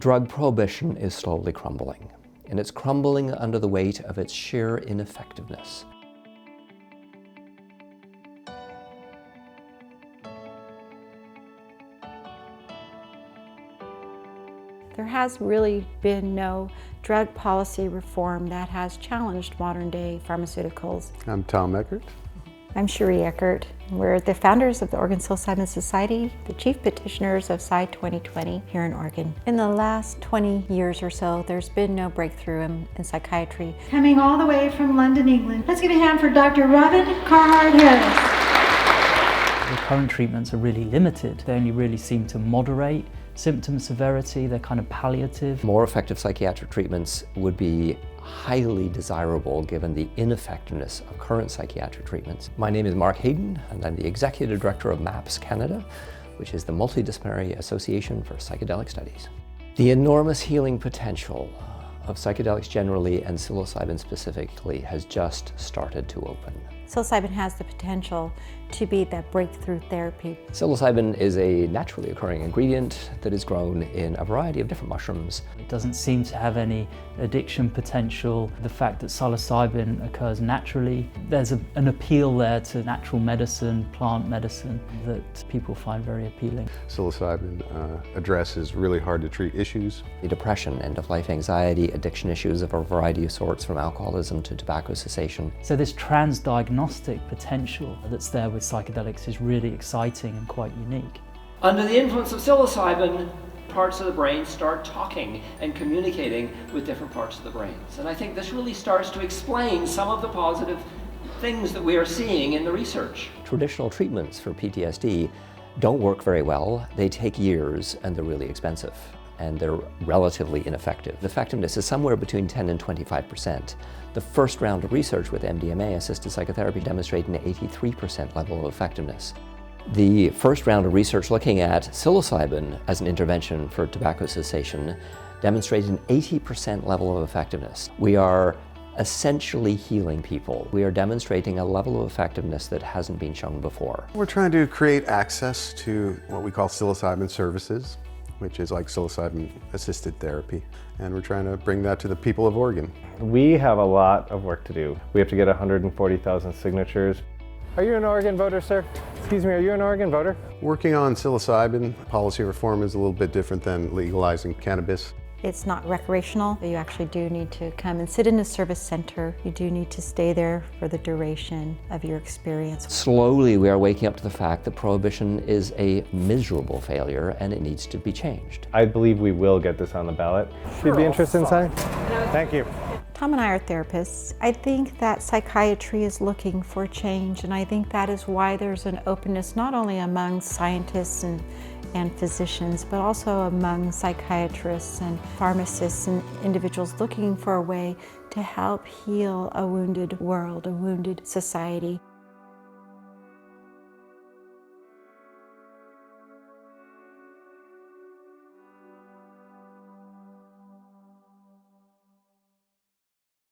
Drug prohibition is slowly crumbling, and it's crumbling under the weight of its sheer ineffectiveness. There has really been no drug policy reform that has challenged modern-day pharmaceuticals. I'm Tom Eckert. I'm Cherie Eckert. We're the founders of the Oregon Psilocybin Society, the chief petitioners of Psy 2020 here in Oregon. In the last 20 years or so, there's been no breakthrough in psychiatry. Coming all the way from London, England. Let's give a hand for Dr. Robin Carhart-Harris. The current treatments are really limited. They only really seem to moderate symptom severity, they're kind of palliative. More effective psychiatric treatments would be highly desirable given the ineffectiveness of current psychiatric treatments. My name is Mark Hayden, and I'm the Executive Director of MAPS Canada, which is the Multidisciplinary Association for Psychedelic Studies. The enormous healing potential of psychedelics generally and psilocybin specifically has just started to open. Psilocybin has the potential to be that breakthrough therapy. Psilocybin is a naturally occurring ingredient that is grown in a variety of different mushrooms. It doesn't seem to have any addiction potential. The fact that psilocybin occurs naturally, there's an appeal there to natural medicine, plant medicine, that people find very appealing. Psilocybin addresses really hard to treat issues. The depression, end-of-life anxiety, addiction issues of a variety of sorts, from alcoholism to tobacco cessation. So this transdiagnostic potential that's there with psychedelics is really exciting and quite unique. Under the influence of psilocybin, parts of the brain start talking and communicating with different parts of the brains. And I think this really starts to explain some of the positive things that we are seeing in the research. Traditional treatments for PTSD don't work very well. They take years and they're really expensive, and they're relatively ineffective. The effectiveness is somewhere between 10 and 25%. The first round of research with MDMA-assisted psychotherapy demonstrated an 83% level of effectiveness. The first round of research looking at psilocybin as an intervention for tobacco cessation demonstrated an 80% level of effectiveness. We are essentially healing people. We are demonstrating a level of effectiveness that hasn't been shown before. We're trying to create access to what we call psilocybin services, which is like psilocybin-assisted therapy. And we're trying to bring that to the people of Oregon. We have a lot of work to do. We have to get 140,000 signatures. Are you an Oregon voter, sir? Excuse me, are you an Oregon voter? Working on psilocybin policy reform is a little bit different than legalizing cannabis. It's not recreational. You actually do need to come and sit in a service center. You do need to stay there for the duration of your experience. Slowly we are waking up to the fact that prohibition is a miserable failure and it needs to be changed. I believe we will get this on the ballot. You'd be interested in signing? Thank you. Tom and I are therapists. I think that psychiatry is looking for change, and I think that is why there's an openness not only among scientists and physicians, but also among psychiatrists and pharmacists and individuals looking for a way to help heal a wounded world, a wounded society.